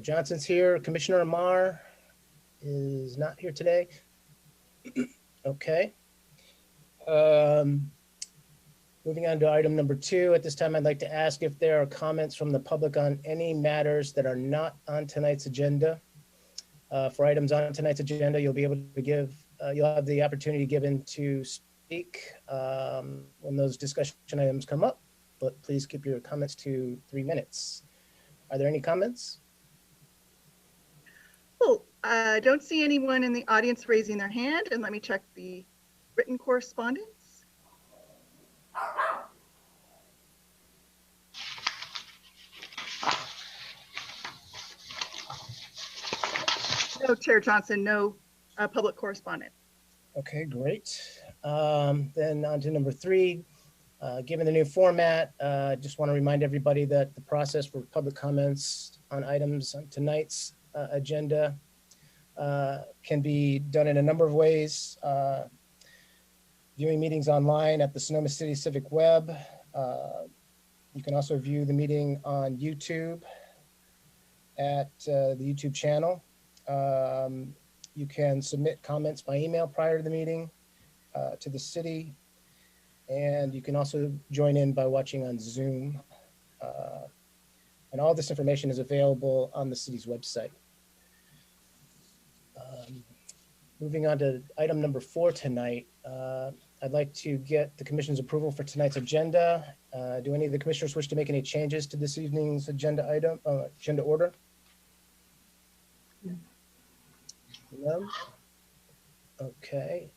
Johnson's here. Commissioner Amar is not here today. Okay. Moving on to item number 2. At this time, I'd like to ask if there are comments from the public on any matters that are not on tonight's agenda. For items on tonight's agenda, you'll be able to give, you'll have the opportunity given to speak when those discussion items come up, but please keep your comments to 3 minutes. Are there any comments? Oh, I don't see anyone in the audience raising their hand, and let me check the written correspondence. No, Chair Johnson, no public correspondence. Okay, great. Then on to number 3. Given the new format, just want to remind everybody that the process for public comments on items on tonight's agenda can be done in a number of ways. Viewing meetings online at the Sonoma City Civic Web. You can also view the meeting on YouTube at the YouTube channel. You can submit comments by email prior to the meeting to the city. And you can also join in by watching on Zoom. And all this information is available on the city's website. Moving on to item number 4 tonight, I'd like to get the commission's approval for tonight's agenda. Do any of the commissioners wish to make any changes to this evening's agenda item, agenda order? No? Okay.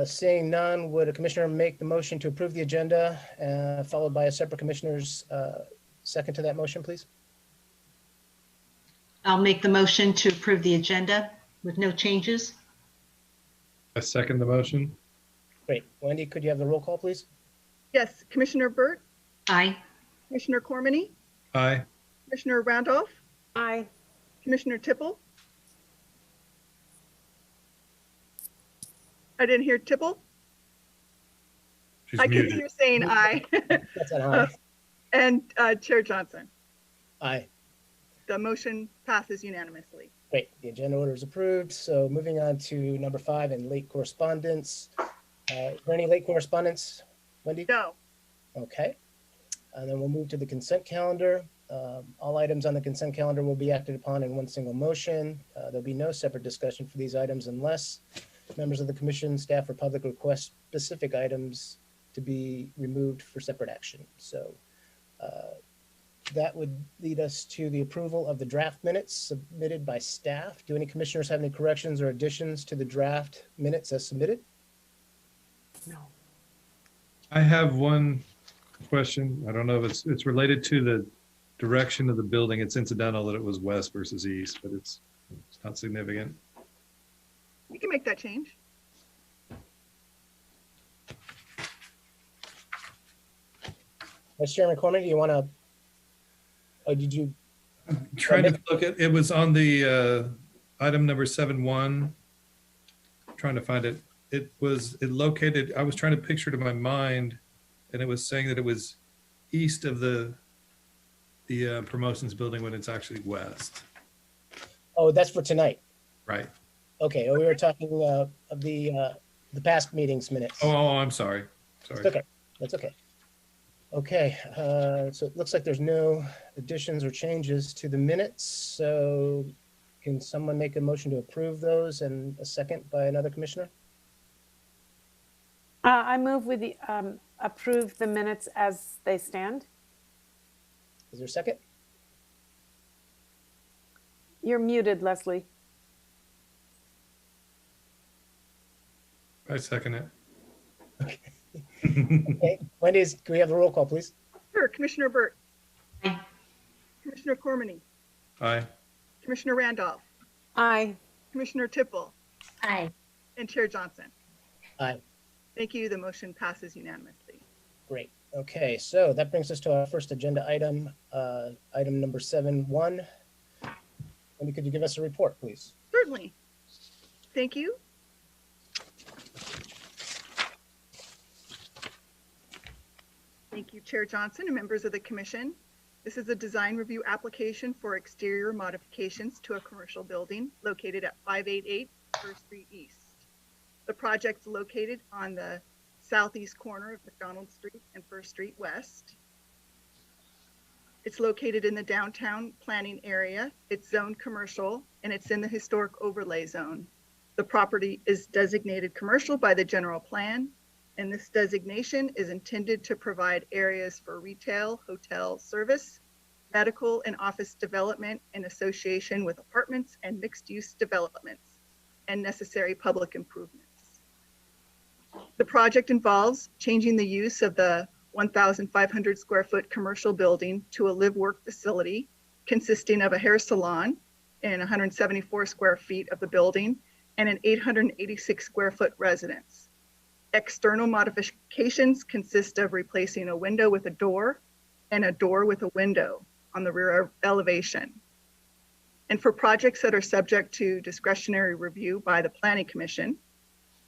Seeing none, would a commissioner make the motion to approve the agenda, followed by a separate commissioner's second to that motion, please? I'll make the motion to approve the agenda with no changes. I second the motion. Great. Wendy, could you have the roll call, please? Yes, Commissioner Burt, Aye. Commissioner Cormany, Aye. Commissioner Randolph, Aye. Commissioner Tipple. I didn't hear Tipple. She's I can muted. hear you saying aye. That's an aye. And Chair Johnson. Aye. The motion passes unanimously. Great. The agenda order is approved. So moving on to number 5 and late correspondence. Is there any late correspondence, Wendy? No. Okay. And then we'll move to the consent calendar. All items on the consent calendar will be acted upon in one single motion. There'll be no separate discussion for these items unless members of the commission, staff, or public request specific items to be removed for separate action. So that would lead us to the approval of the draft minutes submitted by staff. Do any commissioners have any corrections or additions to the draft minutes as submitted? No. I have one question. I don't know if it's related to the direction of the building. It's incidental that it was west versus east, but it's not significant. We can make that change. Vice Chairman Corman, do you want to, oh, did you? I'm trying to look at, it was on the item number 7.1. Trying to find it. It located, I was trying to picture it in my mind, and it was saying that it was east of the promotions building when it's actually west. Oh, that's for tonight. Right. Okay, we were talking of the past meetings minutes. Oh, I'm sorry. Sorry. It's okay, that's okay. Okay, so it looks like there's no additions or changes to the minutes. So can someone make a motion to approve those and a second by another commissioner? I move with the approve the minutes as they stand. Is there a second? You're muted, Leslie. I second it. Okay, Wendy, can we have the roll call, please? Sure, Commissioner Burt, Aye. Commissioner Cormany, Aye. Commissioner Randolph, Aye. Commissioner Tipple, Aye. and Chair Johnson. Aye. Thank you. The motion passes unanimously. Great. Okay, so that brings us to our first agenda item, item number 7.1. Wendy, could you give us a report, please? Certainly. Thank you. Thank you, Chair Johnson and members of the commission. This is a design review application for exterior modifications to a commercial building located at 588 First Street East. The project's located on the southeast corner of McDonald Street and First Street West. It's located in the downtown planning area. It's zoned commercial and it's in the historic overlay zone. The property is designated commercial by the general plan, and this designation is intended to provide areas for retail, hotel service, medical and office development in association with apartments and mixed-use developments and necessary public improvements. The project involves changing the use of the 1,500 square foot commercial building to a live-work facility consisting of a hair salon in 174 square feet of the building and an 886 square foot residence. External modifications consist of replacing a window with a door and a door with a window on the rear elevation. And for projects that are subject to discretionary review by the Planning Commission,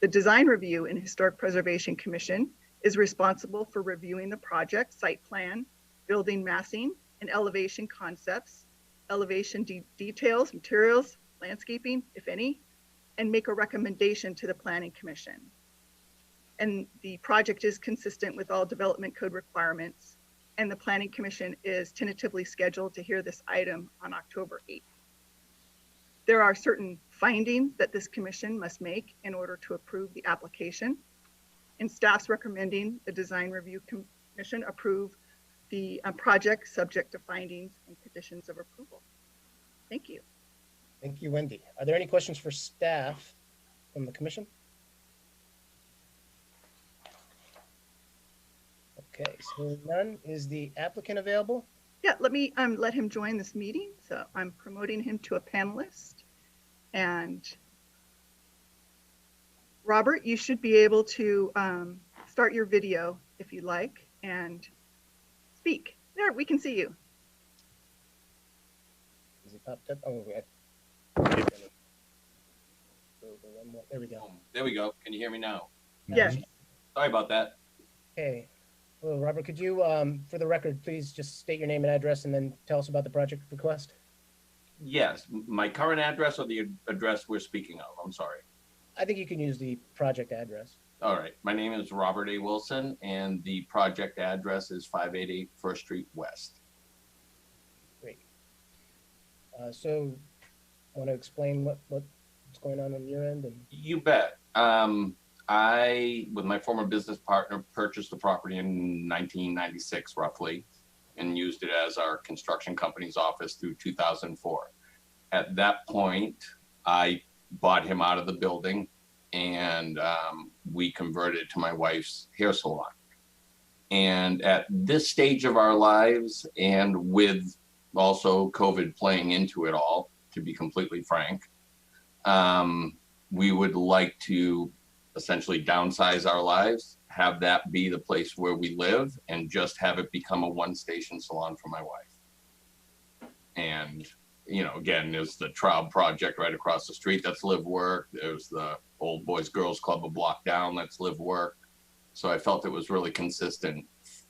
the Design Review and Historic Preservation Commission is responsible for reviewing the project site plan, building massing, and elevation concepts, elevation details, materials, landscaping, if any, and make a recommendation to the Planning Commission. And the project is consistent with all development code requirements, and the Planning Commission is tentatively scheduled to hear this item on October 8th. There are certain findings that this commission must make in order to approve the application, and staff's recommending the Design Review Commission approve the project subject to findings and conditions of approval. Thank you. Thank you, Wendy. Are there any questions for staff from the commission? Okay, so none. Is the applicant available? Yeah, let me let him join this meeting. So I'm promoting him to a panelist. And Robert, you should be able to start your video if you like and speak. There, we can see you. Is he popped up? Oh, yeah. There we go. There we go. Can you hear me now? Yes. Sorry about that. Okay. Well, Robert, could you, for the record, please just state your name and address and then tell us about the project request? Yes, my current address or the address we're speaking of? I'm sorry. I think you can use the project address. All right. My name is Robert A. Wilson, and the project address is 588 First Street West. Great. So, want to explain what's going on your end? And You bet. I, with my former business partner, purchased the property in 1996, roughly, and used it as our construction company's office through 2004. At that point, I bought him out of the building, and we converted it to my wife's hair salon. And at this stage of our lives, and with also COVID playing into it all, to be completely frank, we would like to essentially downsize our lives, have that be the place where we live, and just have it become a one-station salon for my wife. And, you know, again, there's the Traub project right across the street, that's live work. There's the Old Boys Girls Club a block down, that's live work. So I felt it was really consistent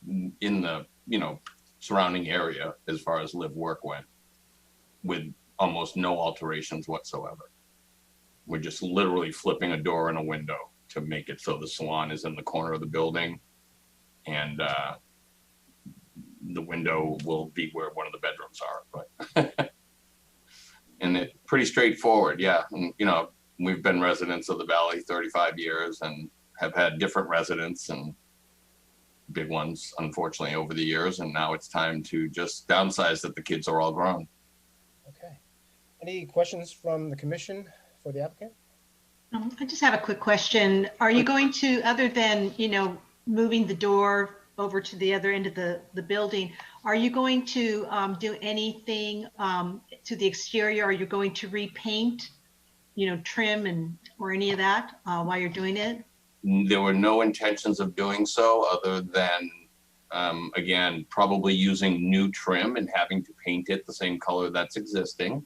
in the, you know, surrounding area as far as live work went, with almost no alterations whatsoever. We're just literally flipping a door and a window to make it so the salon is in the corner of the building, and the window will be where one of the bedrooms are. But and it's pretty straightforward, yeah. And you know, we've been residents of the Valley 35 years and have had different residents and big ones, unfortunately, over the years. And now it's time to just downsize that the kids are all grown. okay. Any questions from the commission for the applicant? I just have a quick question. Are you going to, other than, you know, moving the door over to the other end of the building, are you going to do anything to the exterior? Are you going to repaint, you know, trim and or any of that while you're doing it? There were no intentions of doing so other than, again, probably using new trim and having to paint it the same color that's existing.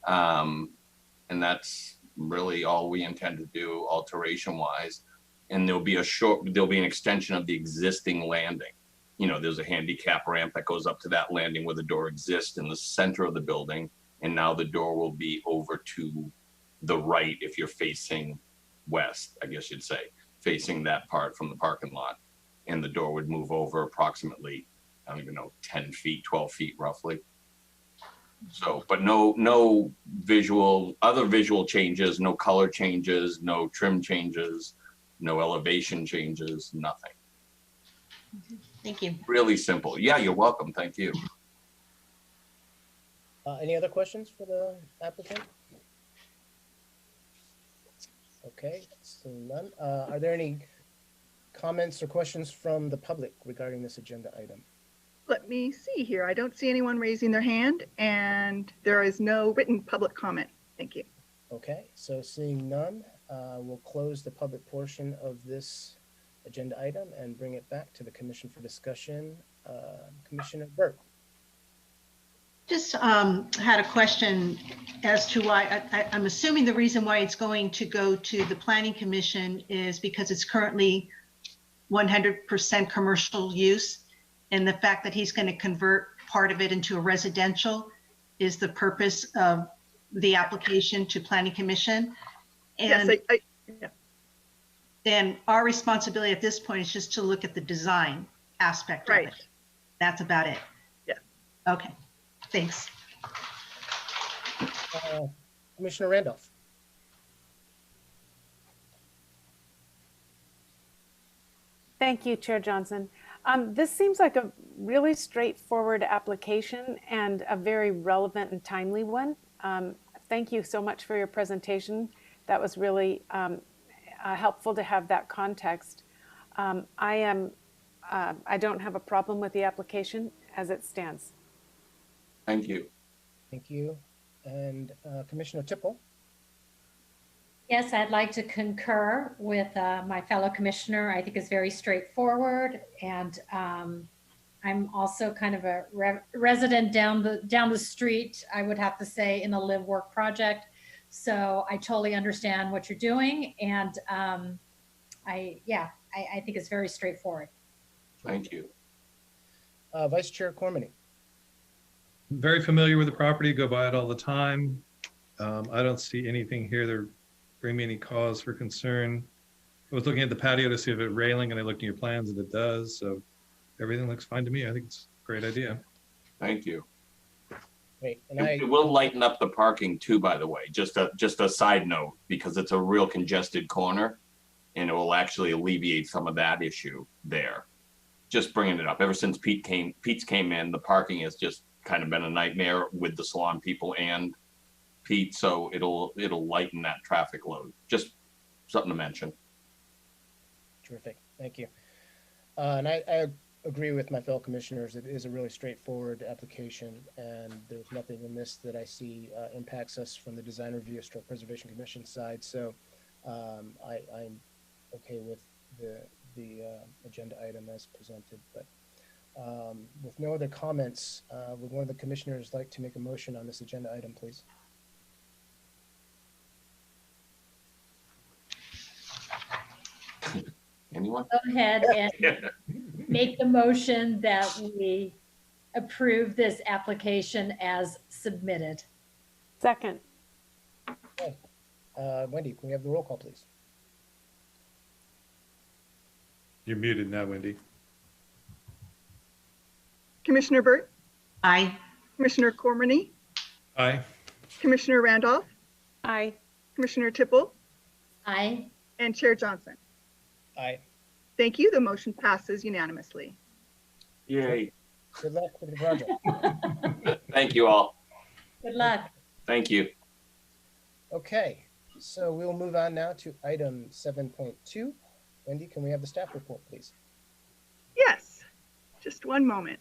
And that's really all we intend to do alteration wise. And there'll be an extension of the existing landing. there's a handicap ramp that goes up to that landing where the door exists in the center of the building. And now the door will be over to the right if you're facing west, I guess you'd say, facing that part from the parking lot. And the door would move over approximately, I don't even know, 10 feet, 12 feet roughly. So, but no other visual changes, no color changes, no trim changes, no elevation changes, nothing. Thank you. Really simple. Yeah, you're welcome. Thank you. Any other questions for the applicant? Okay, seeing none. Are there any comments or questions from the public regarding this agenda item? Let me see here. I don't see anyone raising their hand, and there is no written public comment. Thank you. Okay, so seeing none, we'll close the public portion of this agenda item and bring it back to the commission for discussion. Commissioner Burt. Just had a question as to why, I'm assuming the reason why it's going to go to the Planning Commission is because it's currently 100% commercial use, and the fact that he's going to convert part of it into a residential is the purpose of the application to Planning Commission. Yes, And yeah. then our responsibility at this point is just to look at the design aspect of Right. it. That's about it. Yeah. Okay, thanks. Commissioner Randolph. Thank you, Chair Johnson. This seems like a really straightforward application and a very relevant and timely one. Thank you so much for your presentation. That was really helpful to have that context. I don't have a problem with the application as it stands. Thank you. Thank you. And Commissioner Tipple. Yes, I'd like to concur with my fellow commissioner. I think it's very straightforward, and I'm also kind of a resident down the street, I would have to say, in the live work project. So I totally understand what you're doing, and I think it's very straightforward. Thank you. Vice Chair Cormany. Very familiar with the property, go by it all the time. I don't see anything here that bring me any cause for concern. I was looking at the patio to see if it railing, and I looked at your plans and it does. So everything looks fine to me. I think it's a great idea. Thank you. Great. And It will lighten up the parking too, by the way, just a side note, because it's a real congested corner, and it will actually alleviate some of that issue there. Just bringing it up. Ever since Pete's came in, the parking has just kind of been a nightmare with the salon people and Pete, so it'll lighten that traffic load. Just something to mention. Terrific. Thank you. And I agree with my fellow commissioners. It is a really straightforward application, and there's nothing in this that I see impacts us from the Design Review Historic Preservation Commission side. So I'm okay with the agenda item as presented. But with no other comments, would one of the commissioners like to make a motion on this agenda item, please? Anyone? Go ahead and make the motion that we approve this application as submitted. Second. Okay. Wendy, can we have the roll call, please? You're muted now, Wendy. Commissioner Burt, Aye. Commissioner Cormany, Aye. Commissioner Randolph, Aye. Commissioner Tipple, Aye. and Chair Johnson. Aye. Thank you. The motion passes unanimously. Yay. Good luck with the project. Thank you all. Good luck. Thank you. Okay, so we'll move on now to item 7.2. Wendy, can we have the staff report, please? Yes, just one moment.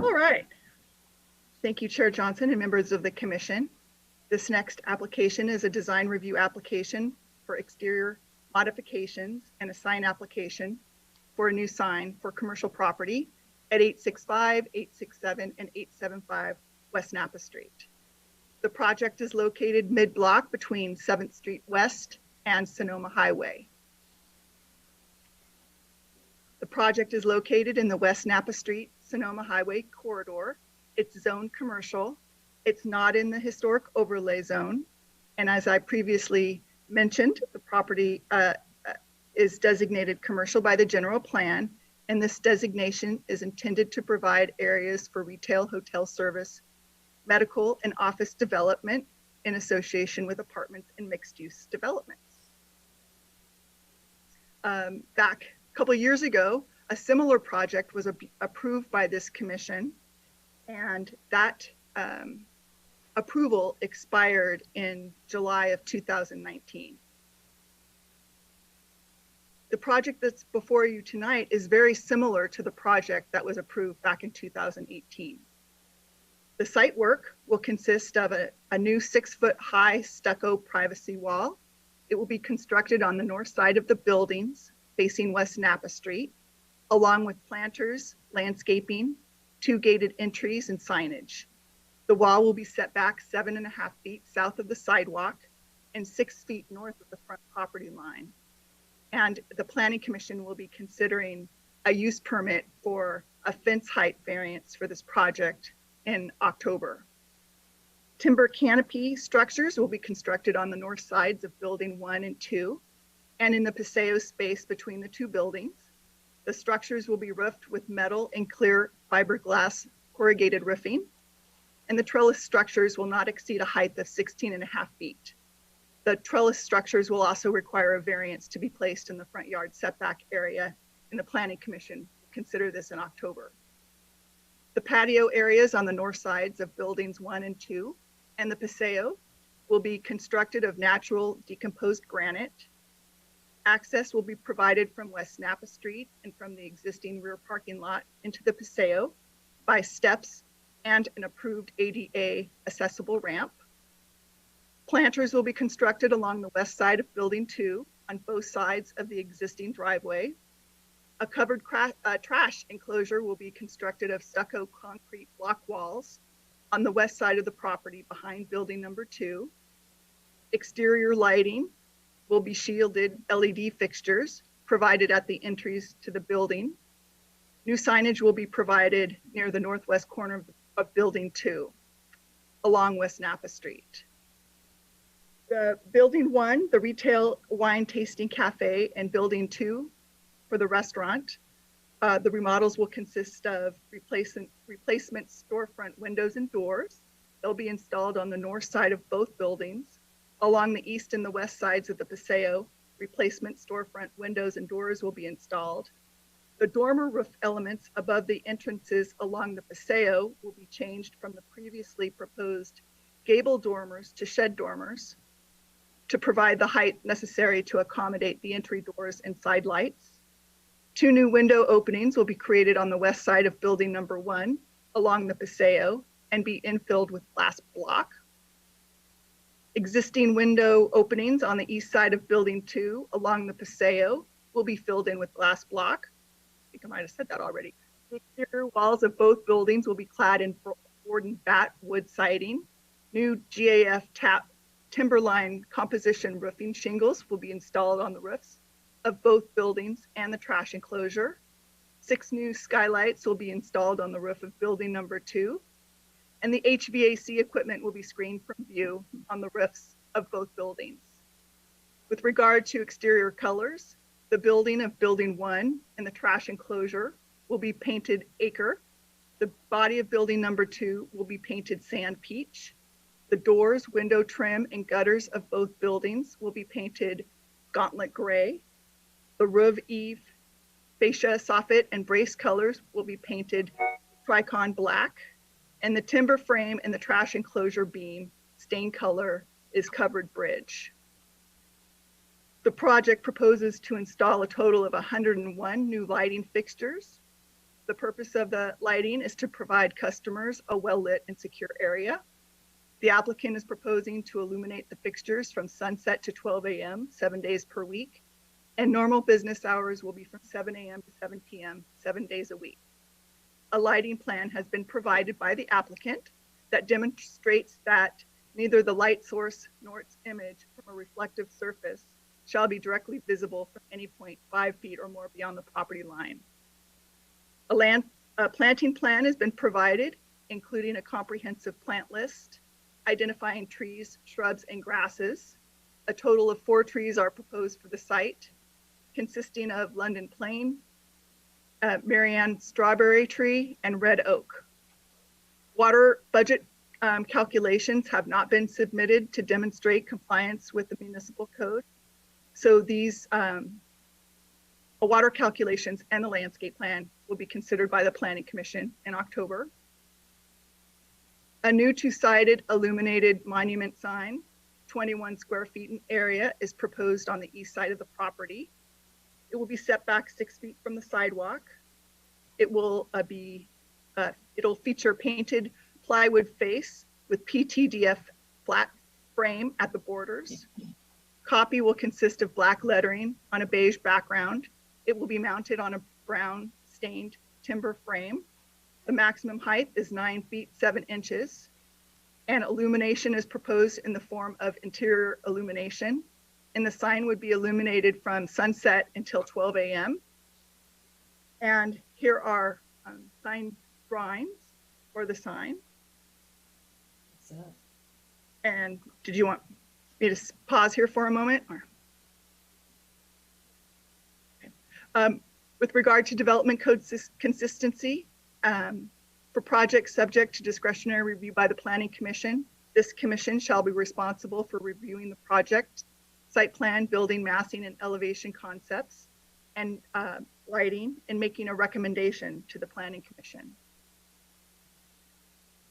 All right. Thank you, Chair Johnson and members of the commission. This next application is a design review application for exterior modifications and a sign application for a new sign for commercial property at 865, 867, and 875 West Napa Street. The project is located mid-block between 7th Street West and Sonoma Highway. The project is located in the West Napa Street Sonoma Highway corridor. It's zoned commercial. It's not in the historic overlay zone. And as I previously mentioned, the property is designated commercial by the general plan. And this designation is intended to provide areas for retail, hotel service, medical, and office development in association with apartments and mixed-use developments. Back a couple of years ago, a similar project was approved by this commission, and that approval expired in July of 2019. The project that's before you tonight is very similar to the project that was approved back in 2018. The site work will consist of a new 6-foot high stucco privacy wall. It will be constructed on the north side of the buildings facing West Napa Street, along with planters, landscaping, 2 gated entries, and signage. The wall will be set back 7.5 feet south of the sidewalk and 6 feet north of the front property line. And the Planning Commission will be considering a use permit for a fence height variance for this project in October. Timber canopy structures will be constructed on the north sides of building 1 and 2 and in the paseo space between the 2 buildings. The structures will be roofed with metal and clear fiberglass corrugated roofing, and the trellis structures will not exceed a height of 16.5 feet. The trellis structures will also require a variance to be placed in the front yard setback area, and the Planning Commission will consider this in October. The patio areas on the north sides of buildings 1 and 2 and the paseo will be constructed of natural decomposed granite. Access will be provided from West Napa Street and from the existing rear parking lot into the paseo by steps and an approved ADA accessible ramp. Planters will be constructed along the west side of building 2 on both sides of the existing driveway. A covered trash enclosure will be constructed of stucco concrete block walls on the west side of the property behind building number 2. Exterior lighting will be shielded LED fixtures provided at the entries to the building. New signage will be provided near the northwest corner of building 2 along West Napa Street. The building 1, the retail wine tasting cafe, and building 2 for the restaurant. The remodels will consist of replacement storefront windows and doors. They'll be installed on the north side of both buildings. Along the east and the west sides of the paseo, replacement storefront windows and doors will be installed. The dormer roof elements above the entrances along the paseo will be changed from the previously proposed gable dormers to shed dormers to provide the height necessary to accommodate the entry doors and side lights. 2 new window openings will be created on the west side of building number 1 along the paseo and be infilled with glass block. Existing window openings on the east side of building 2 along the paseo will be filled in with glass block. I think I might have said that already. The exterior walls of both buildings will be clad in board and bat wood siding. New GAF timberline composition roofing shingles will be installed on the roofs of both buildings and the trash enclosure. 6 new skylights will be installed on the roof of building number 2. And the HVAC equipment will be screened from view on the roofs of both buildings. With regard to exterior colors, the building of building 1 and the trash enclosure will be painted ochre. The body of building number 2 will be painted sand peach. The doors, window trim, and gutters of both buildings will be painted gauntlet gray. The roof eave, fascia, soffit, and brace colors will be painted tricon black. And the timber frame and the trash enclosure beam stain color is covered bridge. The project proposes to install a total of 101 new lighting fixtures, The purpose of the lighting is to provide customers a well-lit and secure area. The applicant is proposing to illuminate the fixtures from sunset to 12 a.m., 7 days per week, and normal business hours will be from 7 a.m. to 7 p.m., 7 days a week. A lighting plan has been provided by the applicant that demonstrates that neither the light source nor its image from a reflective surface shall be directly visible from any point 5 feet or more beyond the property line. A planting plan has been provided, including a comprehensive plant list, identifying trees, shrubs, and grasses. A total of 4 trees are proposed for the site, consisting of London plane, Marianne strawberry tree, and red oak. Water budget calculations have not been submitted to demonstrate compliance with the municipal code. So these water calculations and the landscape plan will be considered by the Planning Commission in October. A new 2-sided illuminated monument sign, 21 square feet in area, is proposed on the east side of the property. It will be set back 6 feet from the sidewalk. It will it'll feature painted plywood face with PTDF flat frame at the borders. Copy will consist of black lettering on a beige background. It will be mounted on a brown stained timber frame. The maximum height is 9 feet 7 inches. And illumination is proposed in the form of interior illumination. And the sign would be illuminated from sunset until 12 a.m. And here are sign drawings for the sign. And did you want me to pause here for a moment? Or? Okay. With regard to development code consistency, for projects subject to discretionary review by the Planning Commission, this commission shall be responsible for reviewing the project, site plan, building, massing, and elevation concepts, and lighting, and making a recommendation to the Planning Commission.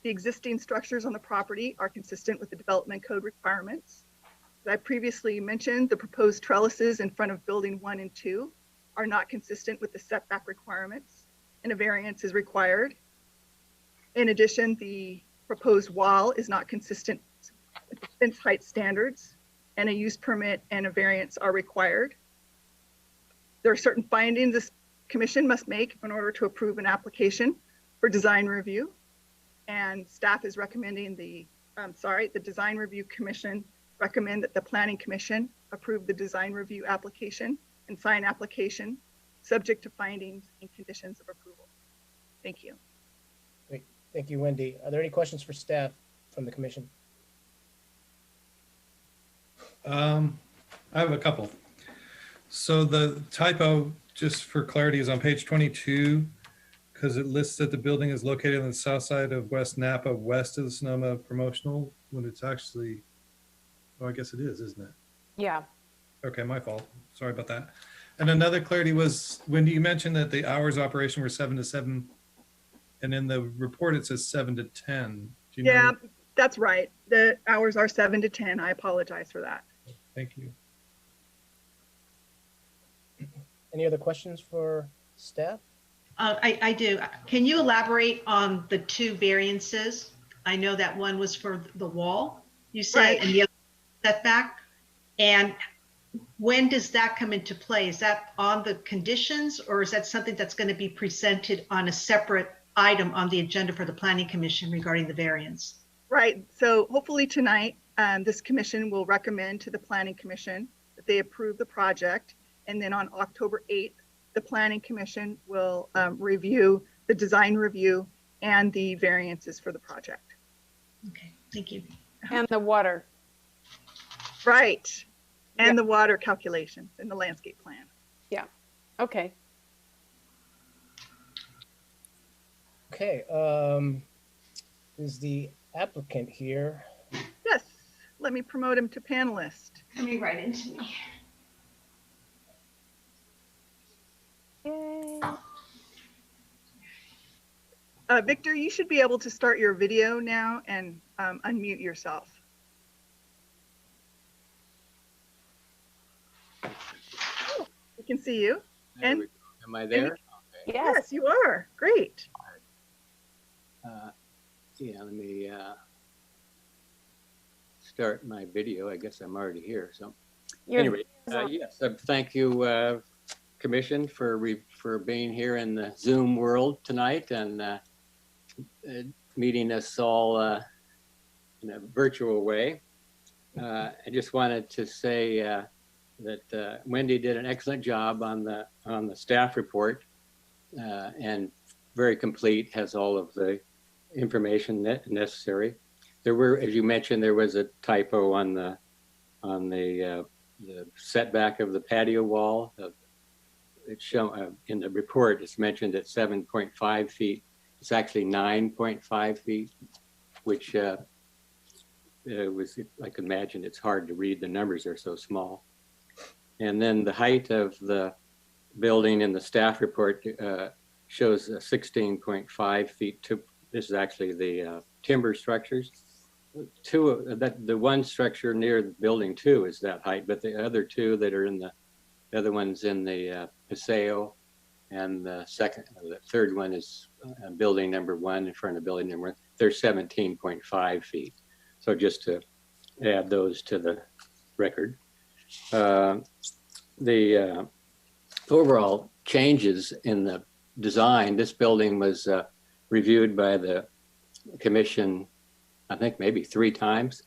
The existing structures on the property are consistent with the development code requirements. As I previously mentioned, the proposed trellises in front of building 1 and 2 are not consistent with the setback requirements, and a variance is required. In addition, the proposed wall is not consistent with the fence height standards, and a use permit and a variance are required. There are certain findings this commission must make in order to approve an application for design review. And staff is recommending the design review commission recommend that the Planning Commission approve the design review application and sign application subject to findings and conditions of approval. Thank you. Great. Thank you, Wendy. Are there any questions for staff from the commission? I have a couple. So the typo, just for clarity, is on page 22, because it lists that the building is located on the south side of West Napa, west of the Sonoma Promotional, when it's actually, oh, I guess it is, isn't it? Yeah. Okay, my fault. Sorry about that. And another clarity was when you mentioned that the hours of operation were 7 to 7, and in the report it says 7 to 10. Do you Yeah, know? that's right. The hours are 7 to 10. I apologize for that. Thank you. Any other questions for staff? I do. Can you elaborate on the 2 variances? I know that one was for the wall, you said, Right. and the other setback. And when does that come into play? Is that on the conditions, or is that something that's going to be presented on a separate item on the agenda for the Planning Commission regarding the variance? Right. So hopefully tonight, this commission will recommend to the Planning Commission that they approve the project. And then on October 8th, the Planning Commission will review the design review and the variances for the project. Okay, thank you. And the water. Right. And Yeah. the water calculations and the landscape plan. Yeah. Okay. Okay, is the applicant here? Yes, let me promote him to panelist. Coming right into me. Yay. Victor, you should be able to start your video now and unmute yourself. We can see you. There And- we go. Am I there? Okay. Yes. Yes, you are. Great. Yeah, let me start my video. I guess I'm already here. So anyway, yes, thank you, Commission, for being here in the Zoom world tonight and meeting us all in a virtual way. I just wanted to say that Wendy did an excellent job on the staff report and very complete, has all of the information necessary. There were, as you mentioned, there was a typo on the setback of the patio wall. It's shown in the report. It's mentioned at 7.5 feet. It's actually 9.5 feet, which was, I can imagine it's hard to read. The numbers are so small. And then the height of the building in the staff report shows 16.5 feet. This is actually the timber structures. The one structure near the building 2 is that height, but the other two that are in the other one's in the Paseo, and the third one is building number 1 in front of building number 1. They're 17.5 feet. So just to add those to the record. The overall changes in the design, this building was reviewed by the Commission, I think maybe 3 times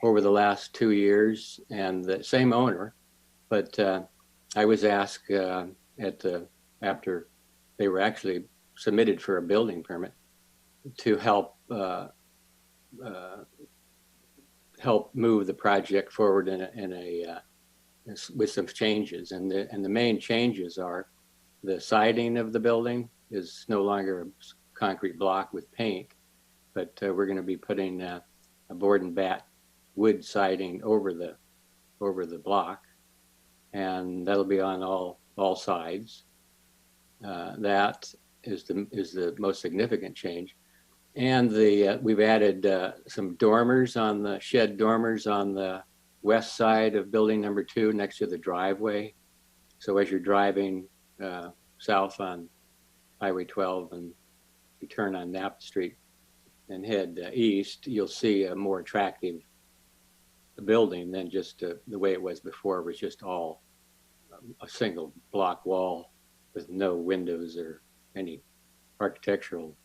over the last 2 years, and the same owner. But I was asked after they were actually submitted for a building permit to help move the project forward with some changes. And the main changes are the siding of the building is no longer a concrete block with paint, but we're going to be putting a board and bat wood siding over the block, and that'll be on all sides. That is the most significant change. And we've added some dormers on the shed dormers on the west side of building number 2 next to the driveway. So as you're driving south on Highway 12 and you turn on Napa Street and head east, you'll see a more attractive building than just the way it was before. It was just all a single block wall with no windows or any architectural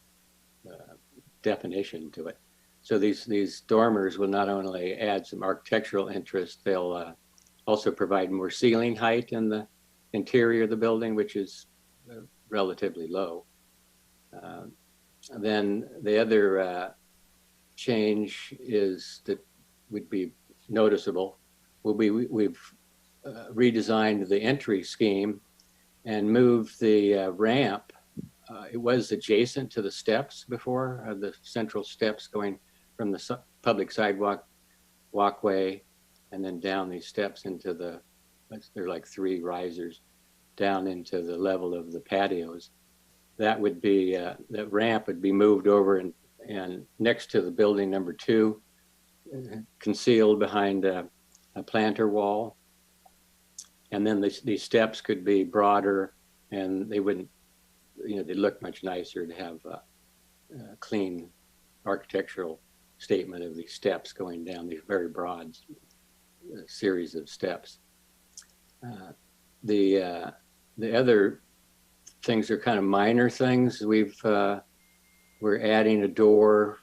definition to it. So these dormers will not only add some architectural interest, they'll also provide more ceiling height in the interior of the building, which is relatively low. Then the other change is that would be noticeable. We've redesigned the entry scheme and moved the ramp. It was adjacent to the steps before, the central steps going from the public sidewalk walkway and then down these steps into they're like 3 risers down into the level of the patios. That would be, the ramp would be moved over and next to the building number 2, concealed behind a planter wall. And then these steps could be broader and they wouldn't, they look much nicer to have a clean architectural statement of these steps going down these very broad series of steps. The other things are kind of minor things. We're adding a door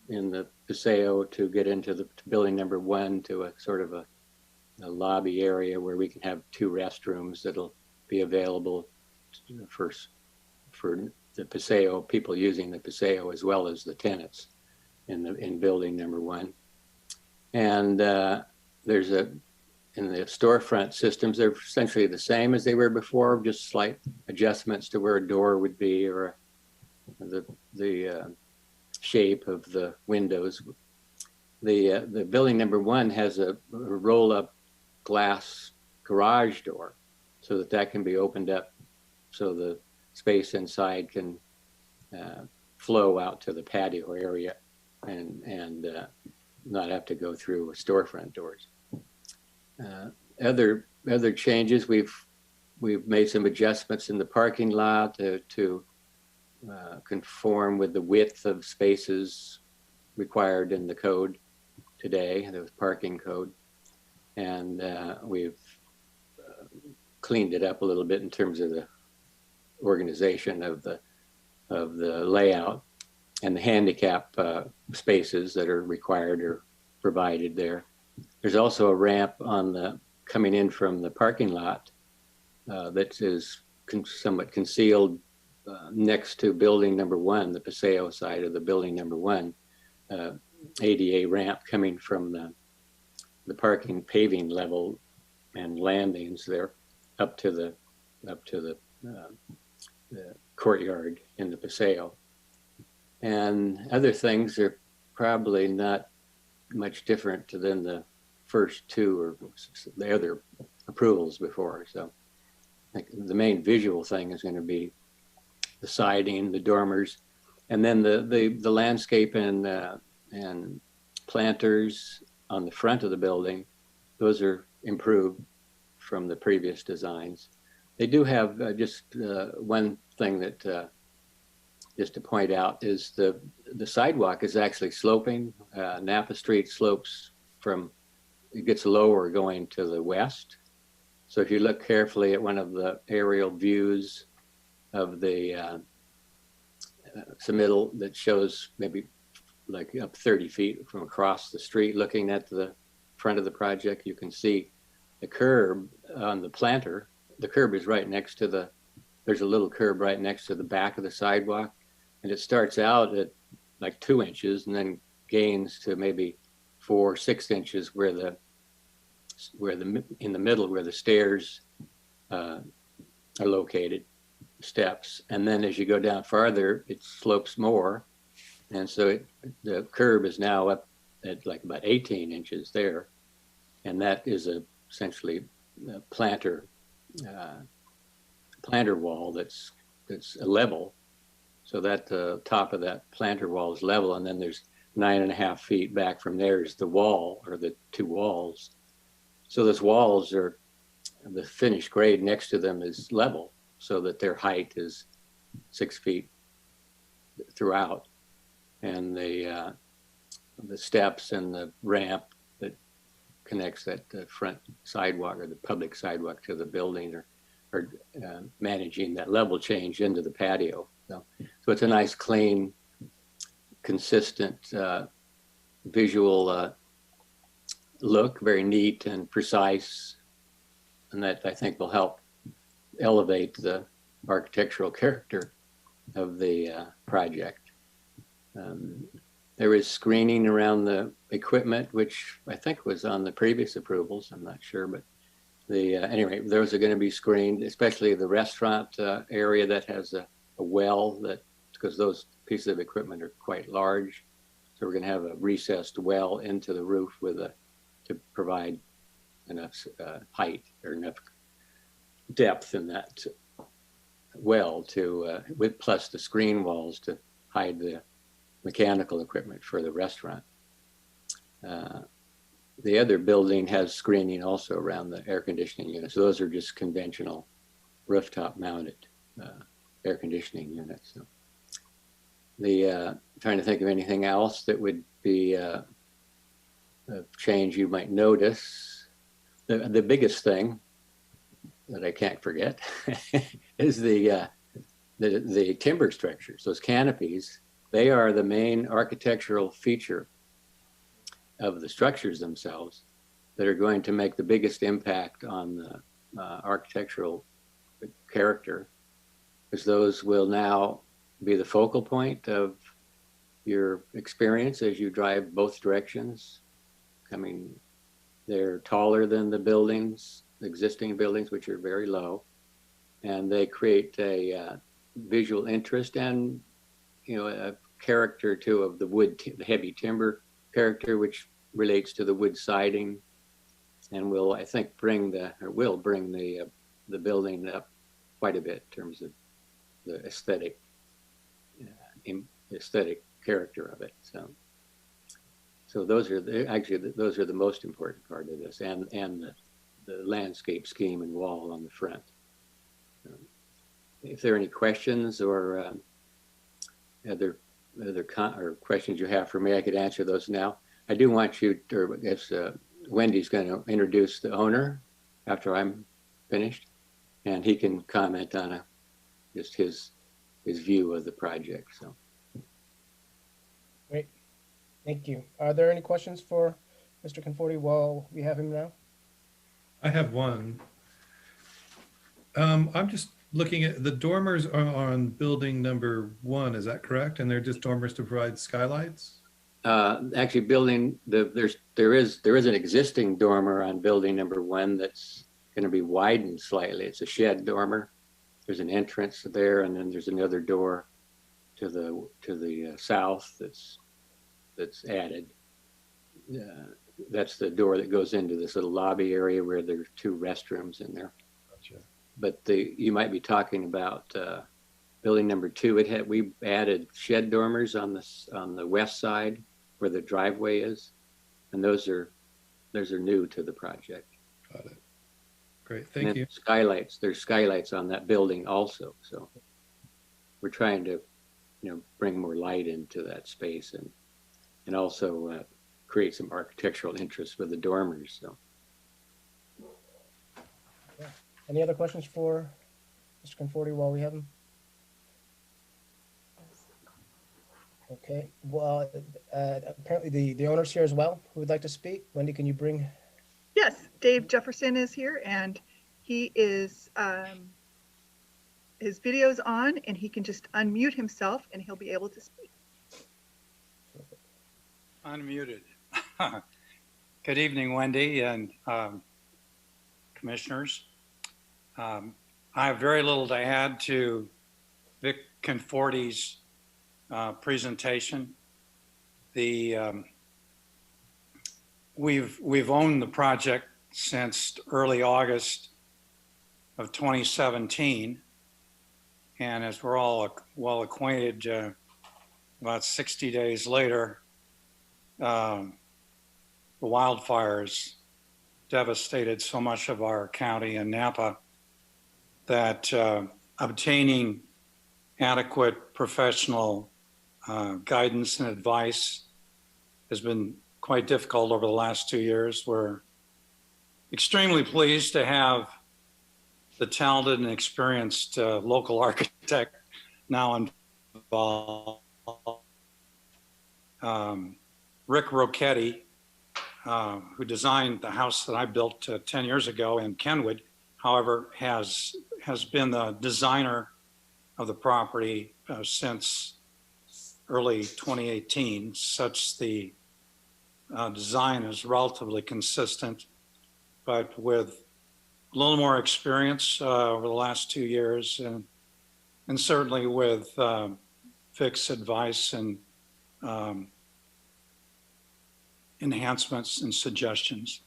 in the Paseo to get into the building number 1 to a sort of a lobby area where we can have 2 restrooms that'll be available for the Paseo, people using the Paseo as well as the tenants in building number 1. And there's in the storefront systems, they're essentially the same as they were before, just slight adjustments to where a door would be or the shape of the windows. The building number 1 has a roll-up glass garage door so that can be opened up so the space inside can flow out to the patio area and not have to go through storefront doors. Other changes, we've we've made some adjustments in the parking lot to conform with the width of spaces required in the code today, the parking code. And we've cleaned it up a little bit in terms of the organization of the layout, and the handicap spaces that are required or provided there. There's also a ramp on the coming in from the parking lot that is somewhat concealed next to building number 1, the Paseo side of the building number 1, ADA ramp coming from the parking paving level and landings there up to the courtyard in the Paseo. And other things are probably not much different than the first 2 or the other approvals before. So I think the main visual thing is going to be the siding, the dormers, and then the landscape and planters on the front of the building. Those are improved from the previous designs. They do have just one thing that just to point out is the sidewalk is actually sloping. Napa Street slopes from, it gets lower going to the west. So if you look carefully at one of the aerial views of the submittal that shows maybe like up 30 feet from across the street, looking at the front of the project, you can see the curb on the planter. The curb is right next to there's a little curb right next to the back of the sidewalk. And it starts out at like 2 inches and then gains to maybe 4 or 6 inches where in the middle where the stairs are located, steps. And then as you go down farther, it slopes more. And so the curb is now up at like about 18 inches there. And that is essentially a planter wall that's a level. So that the top of that planter wall is level, and then there's 9.5 feet back from there is the wall, or the 2 walls. So those walls are, the finished grade next to them is level, so that their height is 6 feet throughout. And the steps and the ramp that connects that front sidewalk or the public sidewalk to the building are managing that level change into the patio. So it's a nice, clean, consistent visual look, very neat and precise, and that I think will help elevate the architectural character of the project. There is screening around the equipment, which I think was on the previous approvals. I'm not sure, but anyway, those are going to be screened, especially the restaurant area that has a well, because those pieces of equipment are quite large. So we're going to have a recessed well into the roof to provide enough height or enough depth in that well plus the screen walls to hide the mechanical equipment for the restaurant. The other building has screening also around the air conditioning units. So those are just conventional rooftop mounted air conditioning units. So trying to think of anything else that would be a change you might notice. The biggest thing that I can't forget is the timber structures, those canopies. They are the main architectural feature of the structures themselves that are going to make the biggest impact on the architectural character, because those will now be the focal point of your experience as you drive both directions. They're taller than the buildings, existing buildings, which are very low, and they create a visual interest and a character too of the wood, the heavy timber character, which relates to the wood siding, and will, I think, bring the building up quite a bit in terms of the aesthetic character of it. So those are the most important part of this, and the landscape scheme and wall on the front. If there are any questions or other or questions you have for me, I could answer those now. I do want you, or I guess Wendy's going to introduce the owner after I'm finished, and he can comment on just his view of the project. So. Great. Thank you. Are there any questions for Mr. Conforti while we have him now? I have one. I'm just looking at the dormers are on building number 1. Is that correct? And they're just dormers to provide skylights? Actually, there is an existing dormer on building number 1 that's going to be widened slightly. It's a shed dormer. There's an entrance there, and then there's another door to the south that's added. That's the door that goes into this little lobby area where there's 2 restrooms in there. Gotcha. But you might be talking about building number 2. We added shed dormers on the west side where the driveway is, and those are new to the project. Got it. Great, thank you. Skylights. There's skylights on that building also. So we're trying to, bring more light into that space and also create some architectural interest with the dormers. So. Yeah. Any other questions for Mr. Conforti while we have him? Okay, well, apparently the owner's here as well. Who would like to speak? Wendy, can you bring? Yes, Dave Jefferson is here, and he is, his video's on, and he can just unmute himself and he'll be able to speak. Unmuted. Good evening, Wendy and commissioners. I have very little to add to Vic Conforti's presentation. We've owned the project since early August of 2017, and as we're all well acquainted, about 60 days later, the wildfires devastated so much of our county and Napa that obtaining adequate professional guidance and advice has been quite difficult over the last 2 years. We're extremely pleased to have the talented and experienced local architect now involved, Rick Rocchetti, who designed the house that I built 10 years ago in Kenwood, however, has been the designer of the property since early 2018, such the design is relatively consistent, but with a little more experience over the last 2 years, and certainly with Vic's advice and enhancements and suggestions.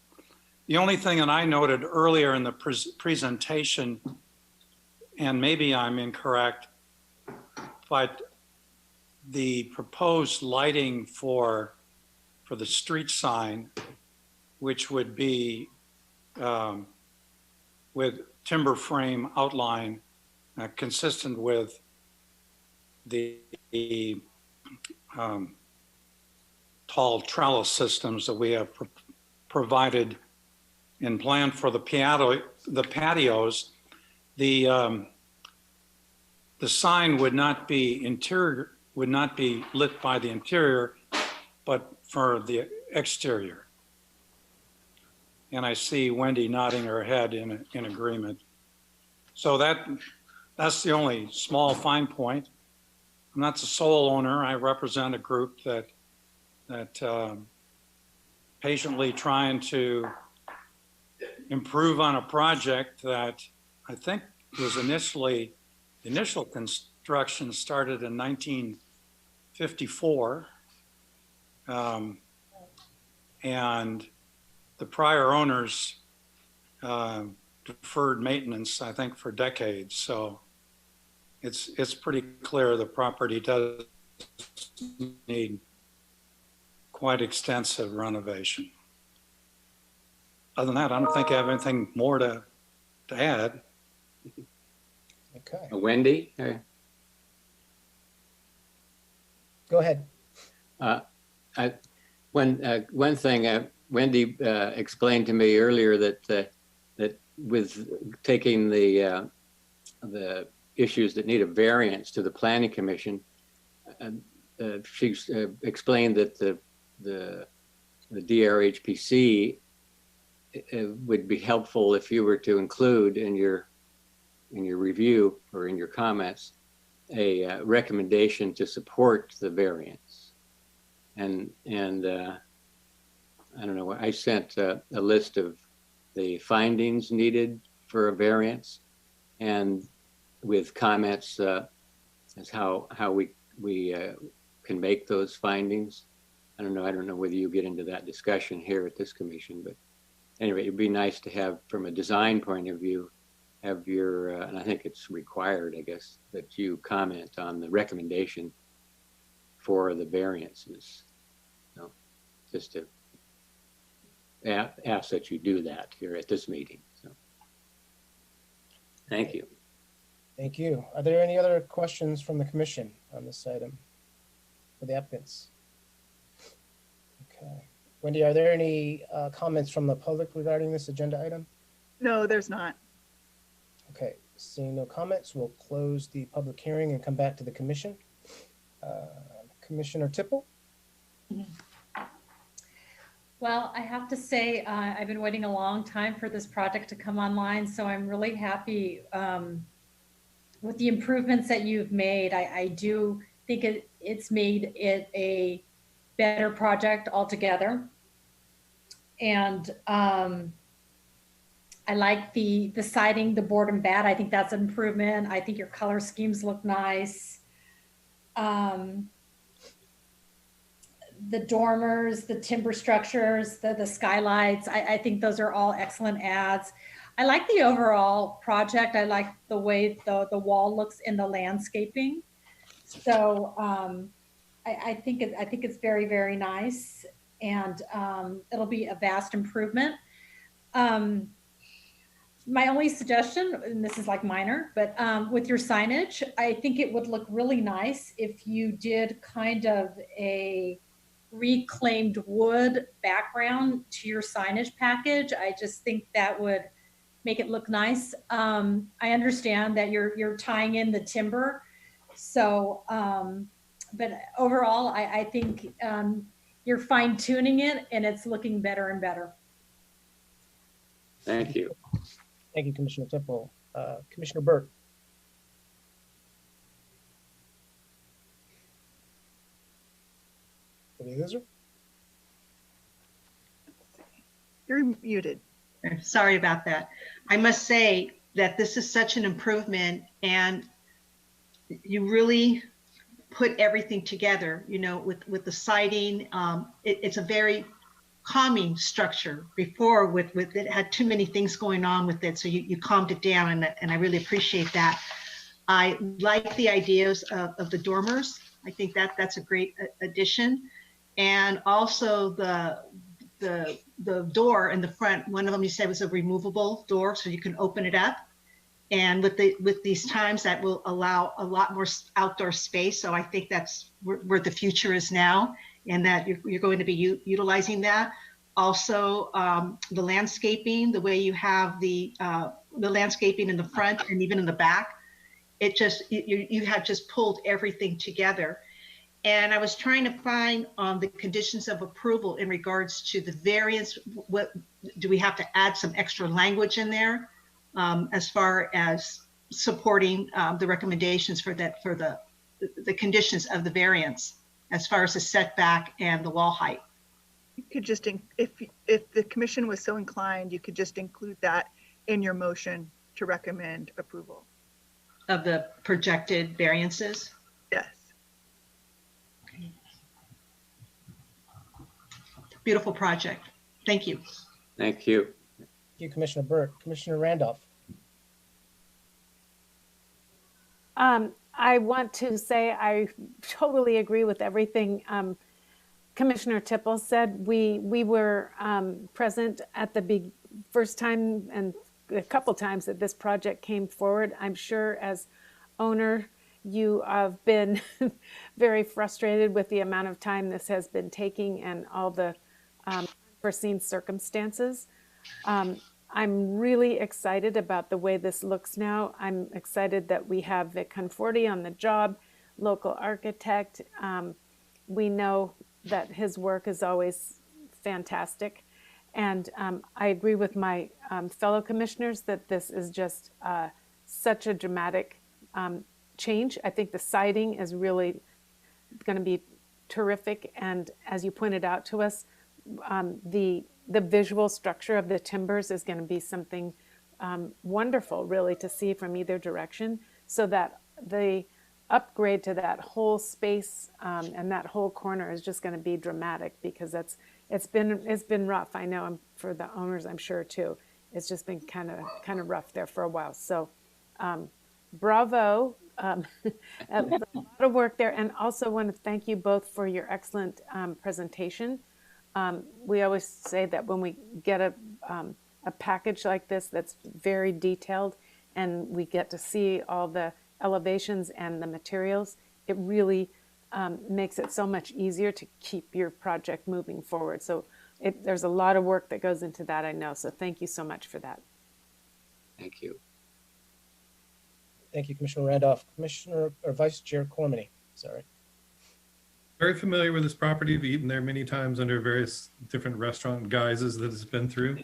The only thing that I noted earlier in the presentation, and maybe I'm incorrect, but the proposed lighting for the street sign, which would be with timber frame outline consistent with the tall trellis systems that we have provided and planned for the patios. The sign would not be lit by the interior, but for the exterior. And I see Wendy nodding her head in agreement. So that's the only small fine point. I'm not the sole owner. I represent a group that patiently trying to improve on a project that I think was initial construction started in 1954. And the prior owners deferred maintenance, I think, for decades. So it's pretty clear the property does need quite extensive renovation. Other than that, I don't think I have anything more to add. Okay, Wendy? go ahead. One thing Wendy explained to me earlier that with taking the issues that need a variance to the Planning Commission, she explained that the DRHPC would be helpful if you were to include in your review or in your comments a recommendation to support the variance. And I don't know, I sent a list of the findings needed for a variance, and with comments as how we can make those findings. I don't know whether you get into that discussion here at this commission, but anyway, it'd be nice to have, from a design point of view, have your, and I think it's required, I guess, that you comment on the recommendation for the variances. So just to ask that you do that here at this meeting. So thank you. Thank you. Are there any other questions from the commission on this item for the applicants? Okay. Wendy, are there any comments from the public regarding this agenda item? No, there's not. Okay, seeing no comments, we'll close the public hearing and come back to the commission. Commissioner Tipple? Well, I have to say, I've been waiting a long time for this project to come online, so I'm really happy with the improvements that you've made. I do think it's made it a better project altogether. And I like the siding, the board and bat. I think that's an improvement. I think your color schemes look nice. The dormers, the timber structures, the skylights, I think those are all excellent adds. I like the overall project. I like the way the wall looks in the landscaping. So I think it's very, very nice, and it'll be a vast improvement. My only suggestion, and this is like minor, but with your signage, I think it would look really nice if you did kind of a reclaimed wood background to your signage package. I just think that would make it look nice. I understand that you're tying in the timber. So, but overall, I think you're fine tuning it and it's looking better and better. Thank you. Thank you, Commissioner Tipple. Commissioner Burt? Any user? You're muted. Sorry about that. I must say that this is such an improvement, and you really put everything together, you know, with the siding. It's a very calming structure. With it had too many things going on with it, so you calmed it down, and I really appreciate that. I like the ideas of the dormers. I think that's a great addition, and also the door in the front. One of them you said was a removable door, so you can open it up, and with these times that will allow a lot more outdoor space. So I think that's where the future is now, and that you're going to be utilizing that. Also, the landscaping, the way you have the landscaping in the front and even in the back, it just, you have just pulled everything together. And I was trying to find the conditions of approval in regards to the variance. What do we have to add some extra language in there as far as supporting the recommendations for the conditions of the variance as far as the setback and the wall height? You could just, if the commission was so inclined, you could just include that in your motion to recommend approval Of the projected variances? Yes. Beautiful project. Thank you. Thank you. Thank you, Commissioner Burt. Commissioner Randolph? I want to say I totally agree with everything Commissioner Tipple said. We were present at the first time and a couple times that this project came forward. I'm sure as owner, you have been very frustrated with the amount of time this has been taking and all the unforeseen circumstances. I'm really excited about the way this looks now. I'm excited that we have Vic Conforti on the job, local architect. We know that his work is always fantastic. And I agree with my fellow commissioners that this is just such a dramatic change. I think the siding is really going to be terrific. And as you pointed out to us, the visual structure of the timbers is going to be something wonderful, really, to see from either direction, so that the upgrade to that whole space and that whole corner is just going to be dramatic, because it's been rough. I know for the owners, I'm sure too. It's just been kind of rough there for a while. So bravo. A lot of work there, and also want to thank you both for your excellent presentation. We always say that when we get a package like this that's very detailed and we get to see all the elevations and the materials, it really makes it so much easier to keep your project moving forward. So there's a lot of work that goes into that, I know. So thank you so much for that. Thank you. Thank you, Commissioner Randolph. Commissioner or Vice Chair Cormany, sorry. Very familiar with this property. I've eaten there many times under various different restaurant guises that it's been through.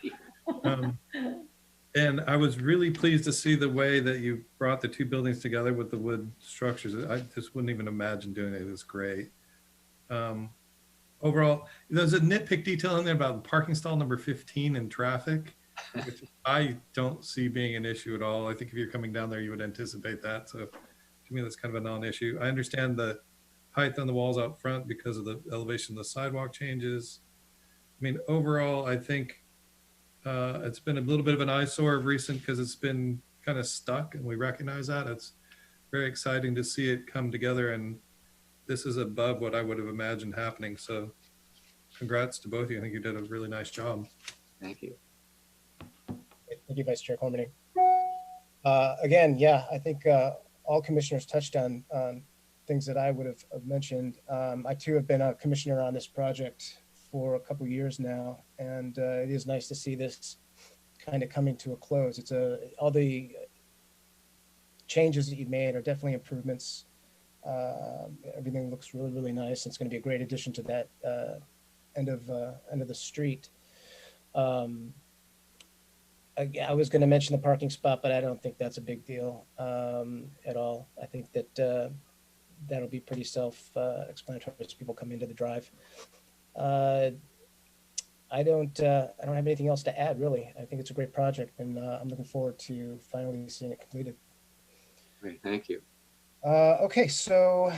And I was really pleased to see the way that you brought the two buildings together with the wood structures. I just wouldn't even imagine doing it. It was great. Overall, there's a nitpick detail in there about parking stall number 15 and traffic, which I don't see being an issue at all. I think if you're coming down there, you would anticipate that. So to me, that's kind of a non-issue. I understand the height on the walls out front because of the elevation of the sidewalk changes. I mean, overall, I think it's been a little bit of an eyesore of recent because it's been kind of stuck, and we recognize that. It's very exciting to see it come together, and this is above what I would have imagined happening. So congrats to both of you. I think you did a really nice job. Thank you. Thank you, Vice Chair Cormany. Again, yeah, I think all commissioners touched on things that I would have mentioned. I too have been a commissioner on this project for a couple of years now, and it is nice to see this kind of coming to a close. It's all the changes that you've made are definitely improvements. Everything looks really, really nice. It's going to be a great addition to that end of the street. I was going to mention the parking spot, but I don't think that's a big deal at all. I think that that'll be pretty self-explanatory as people come into the drive. I don't have anything else to add, really. I think it's a great project, and I'm looking forward to finally seeing it completed. Great, thank you. Okay, so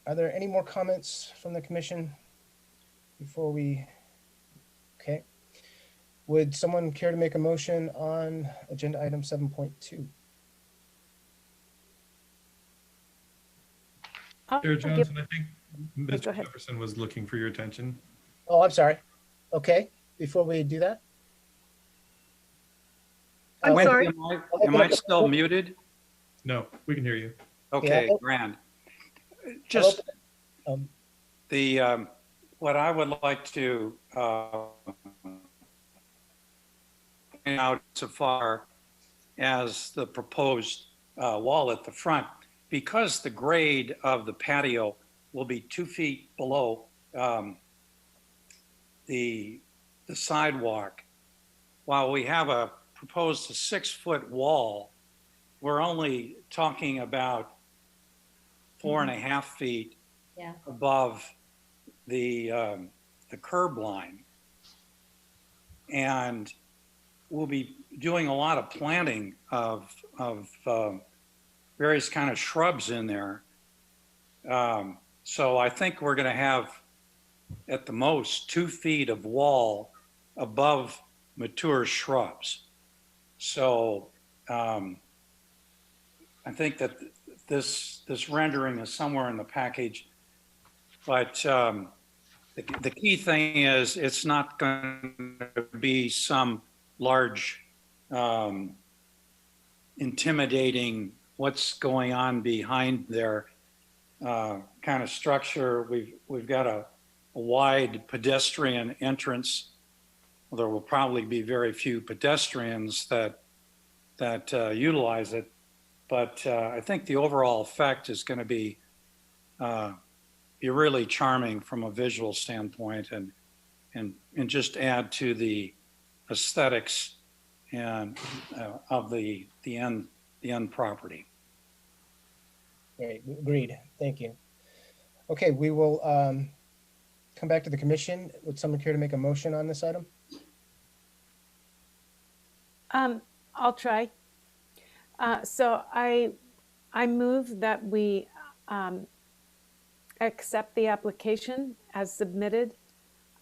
are there any more comments from the commission before we? Okay. Would someone care to make a motion on agenda item 7.2? Chair Johnson, I think Mr. Jefferson was looking for your attention. Oh, I'm sorry. Okay, before we do that. I'm sorry. Am I still muted? No, we can hear you. Okay, Yeah. grand. Just Um, the, what I would like to point out so far as the proposed wall at the front, because the grade of the patio will be 2 feet below the sidewalk. While we have proposed a 6-foot wall, we're only talking about 4.5 feet above the curb line. And we'll be doing a lot of planting of various kind of shrubs in there. So I think we're going to have at the most 2 feet of wall above mature shrubs. So I think that this rendering is somewhere in the package, but the key thing is it's not going to be some large intimidating what's going on behind their kind of structure. We've got a wide pedestrian entrance. There will probably be very few pedestrians that utilize it, but I think the overall effect is going to be really charming from a visual standpoint, and just add to the aesthetics and of the end property. Great, agreed. Thank you. Okay, we will come back to the commission. Would someone care to make a motion on this item? I'll try. So I move that we accept the application as submitted,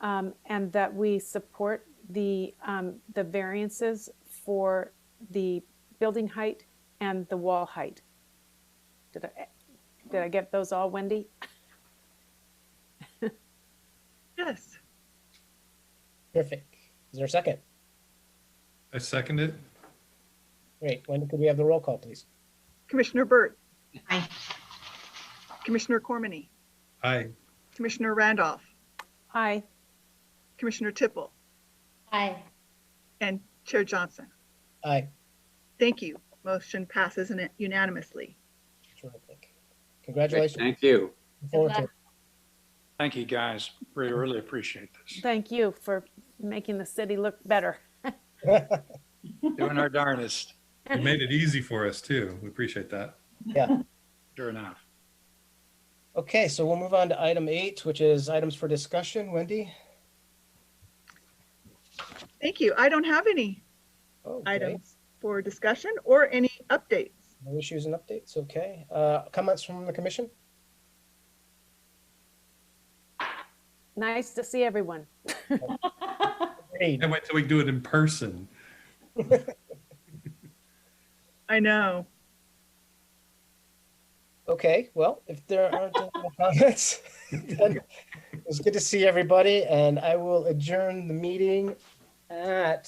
and that we support the variances for the building height and the wall height. Did I get those all, Wendy? Yes. Perfect. Is there a second? I second it. Great. Wendy, could we have the roll call, please? Commissioner Burt, Aye. Commissioner Cormany, Aye. Commissioner Randolph, Aye. Commissioner Tipple, Aye. and Chair Johnson. Aye. Thank you. Motion passes unanimously. Terrific. Congratulations. Thank you. Look forward to it. Thank you, guys. Really appreciate this. Thank you for making the city look better. Doing our darndest. You made it easy for us too. We appreciate that. Yeah. Sure enough. Okay, so we'll move on to item 8, which is items for discussion. Wendy? Thank you. I don't have any Okay. items for discussion or any updates. No issues and updates. Okay. Comments from the commission? Nice to see everyone. Great. And wait till we do it in person. I know. Okay, well, if there aren't any more comments, then it's good to see everybody, and I will adjourn the meeting at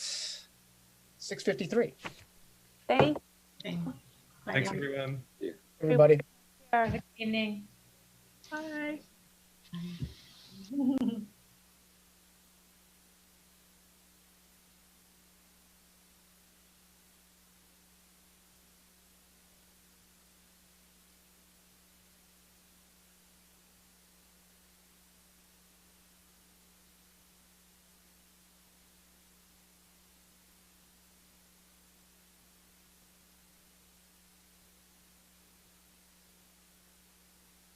6:53. Thank Thanks, everyone. Everybody. you. Good evening. Bye.